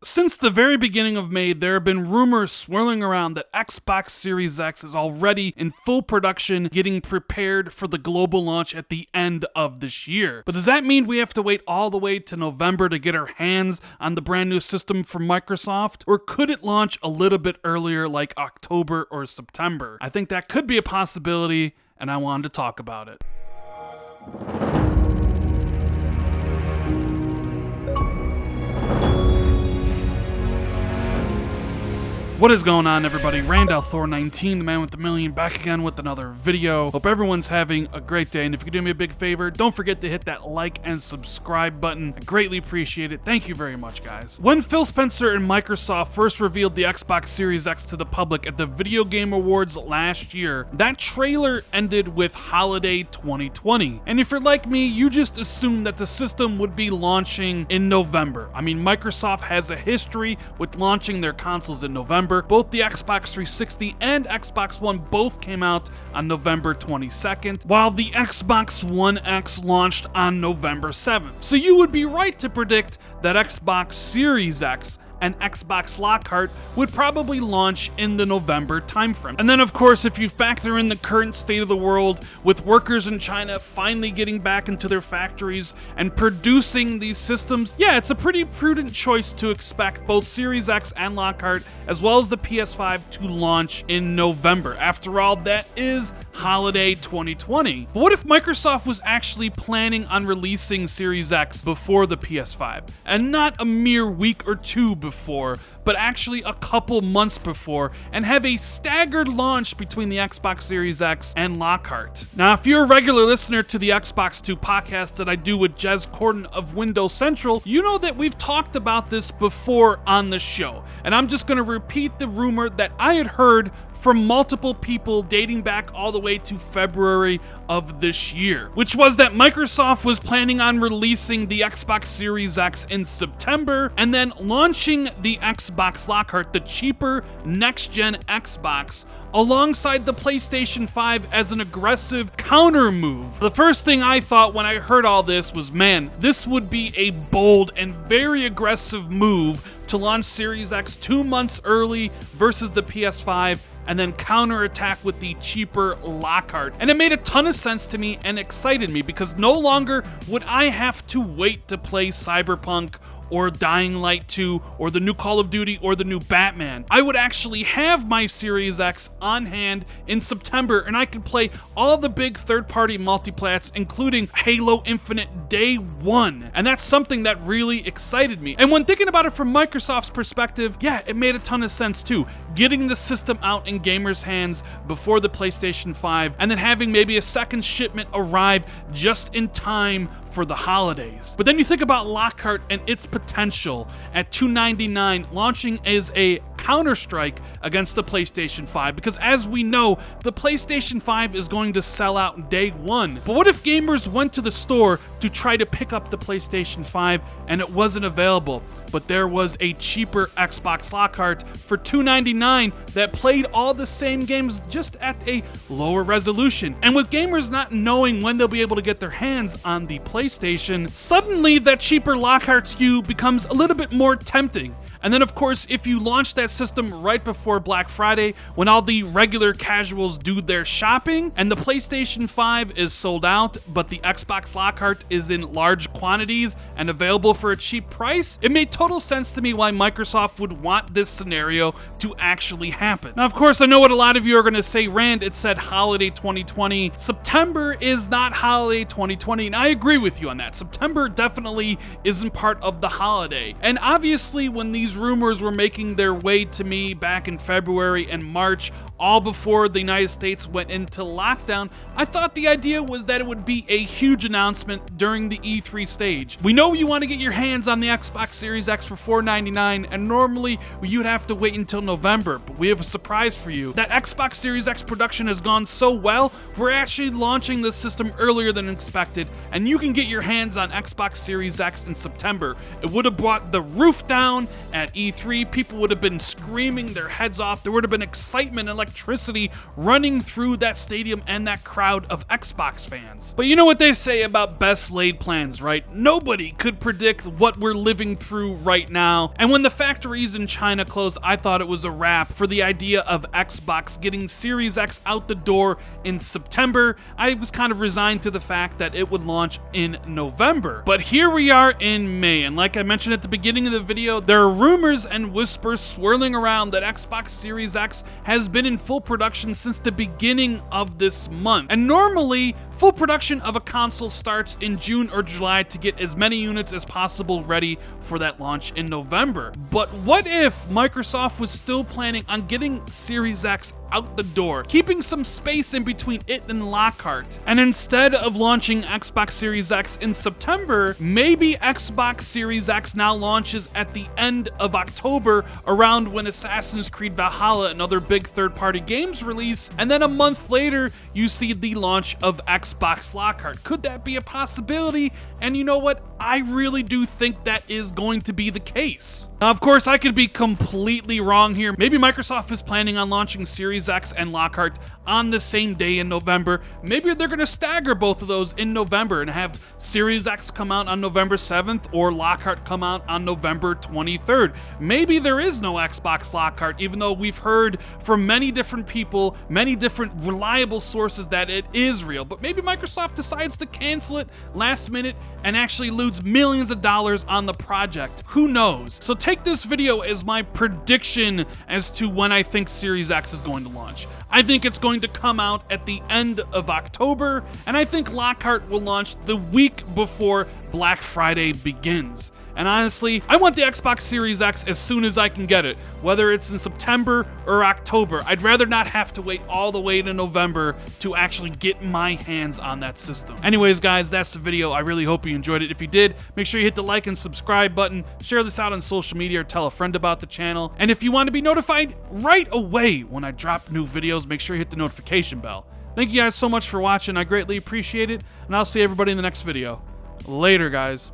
Since the very beginning of May, there have been rumors swirling around that Xbox Series X is already in full production, getting prepared for the global launch at the end of this year. But does that mean we have to wait all the way to November to get our hands on the brand new system from Microsoft? Or could it launch a little bit earlier, like October or September? I think that could be a possibility, and I wanted to talk about it. What is going on, everybody? Randall Thor19, the man with the million, back again with another video. Hope everyone's having a great day, and if you could do me a big favor, don't forget to hit that like and subscribe button. I greatly appreciate it. Thank you very much, guys. When Phil Spencer and Microsoft first revealed the Xbox Series X to the public at the Video Game Awards last year, that trailer ended with Holiday 2020. And if you're like me, you just assumed that the system would be launching in November. I mean, Microsoft has a history with launching their consoles in November. Both the Xbox 360 and Xbox One both came out on November 22nd, while the Xbox One X launched on November 7th. So you would be right to predict that Xbox Series X and Xbox Lockhart would probably launch in the November timeframe. And then, of course, if you factor in the current state of the world, with workers in China finally getting back into their factories and producing these systems, yeah, it's a pretty prudent choice to expect both Series X and Lockhart, as well as the PS5, to launch in November. After all, that is Holiday 2020. But what if Microsoft was actually planning on releasing Series X before the PS5, and not a mere week or two before, but actually a couple months before, and have a staggered launch between the Xbox Series X and Lockhart? Now, if you're a regular listener to the Xbox 2 podcast that I do with Jez Corden of Windows Central, you know that we've talked about this before on the show, and I'm just going to repeat the rumor that I had heard from multiple people dating back all the way to February of this year, which was that Microsoft was planning on releasing the Xbox Series X in September and then launching the Xbox Lockhart, the cheaper next-gen Xbox, alongside the PlayStation 5 as an aggressive counter move. The first thing I thought when I heard all this was, man, this would be a bold and very aggressive move to launch Series X 2 months early versus the PS5 and then counterattack with the cheaper Lockhart. And it made a ton of sense to me and excited me, because no longer would I have to wait to play Cyberpunk or Dying Light 2, or the new Call of Duty, or the new Batman. I would actually have my Series X on hand in September, and I could play all the big third-party multiplats, including Halo Infinite day one. And that's something that really excited me. And when thinking about it from Microsoft's perspective, yeah, it made a ton of sense too. Getting the system out in gamers' hands before the PlayStation 5, and then having maybe a second shipment arrive just in time for the holidays. But then you think about Lockhart and its potential at $299, launching as a counter-strike against the PlayStation 5, because as we know, the PlayStation 5 is going to sell out day one. But what if gamers went to the store to try to pick up the PlayStation 5 and it wasn't available, but there was a cheaper Xbox Lockhart for $299 that played all the same games just at a lower resolution? And with gamers not knowing when they'll be able to get their hands on the PlayStation, suddenly that cheaper Lockhart SKU becomes a little bit more tempting. And then, of course, if you launch that system right before Black Friday, when all the regular casuals do their shopping, and the PlayStation 5 is sold out, but the Xbox Lockhart is in large quantities and available for a cheap price, it made total sense to me why Microsoft would want this scenario to actually happen. Now, of course, I know what a lot of you are going to say, Rand, it said Holiday 2020. September is not Holiday 2020, and I agree with you on that. September definitely isn't part of the holiday. And obviously, when these rumors were making their way to me back in February and March, all before the United States went into lockdown, I thought the idea was that it would be a huge announcement during the E3 stage. We know you want to get your hands on the Xbox Series X for $499, and normally you'd have to wait until November, but we have a surprise for you. That Xbox Series X production has gone so well, we're actually launching the system earlier than expected, and you can get your hands on Xbox Series X in September. It would have brought the roof down at E3. People would have been screaming their heads off. There would have been excitement and electricity running through that stadium and that crowd of Xbox fans. But you know what they say about best laid plans, right? Nobody could predict what we're living through right now. And when the factories in China closed, I thought it was a wrap for the idea of Xbox getting Series X out the door in September. I was kind of resigned to the fact that it would launch in November. But here we are in May, and like I mentioned at the beginning of the video, there are rumors and whispers swirling around that Xbox Series X has been in full production since the beginning of this month. And normally, full production of a console starts in June or July to get as many units as possible ready for that launch in November. But what if Microsoft was still planning on getting Series X out the door, keeping some space in between it and Lockhart, and instead of launching Xbox Series X in September, maybe Xbox Series X now launches at the end of October, around when Assassin's Creed Valhalla and other big third-party games release, and then a month later you see the launch of Xbox Lockhart. Could that be a possibility? And you know what? I really do think that is going to be the case. Now, of course, I could be completely wrong here. Maybe Microsoft is planning on launching Series X and Lockhart on the same day in November. Maybe they're going to stagger both of those in November and have Series X come out on November 7th or Lockhart come out on November 23rd. Maybe there is no Xbox Lockhart, even though we've heard from many different people, many different reliable sources that it is real. But maybe Microsoft decides to cancel it last minute and actually lose millions of dollars on the project. Who knows? So take this video as my prediction as to when I think Series X is going to launch. I think it's going to come out at the end of October, and I think Lockhart will launch the week before Black Friday begins. And honestly, I want the Xbox Series X as soon as I can get it, whether it's in September or October. I'd rather not have to wait all the way to November to actually get my hands on that system. Anyways, guys, that's the video. I really hope you enjoyed it. If you did, make sure you hit the like and subscribe button, share this out on social media, or tell a friend about the channel. And if you want to be notified right away when I drop new videos, make sure you hit the notification bell. Thank you guys so much for watching. I greatly appreciate it, and I'll see everybody in the next video. Later, guys.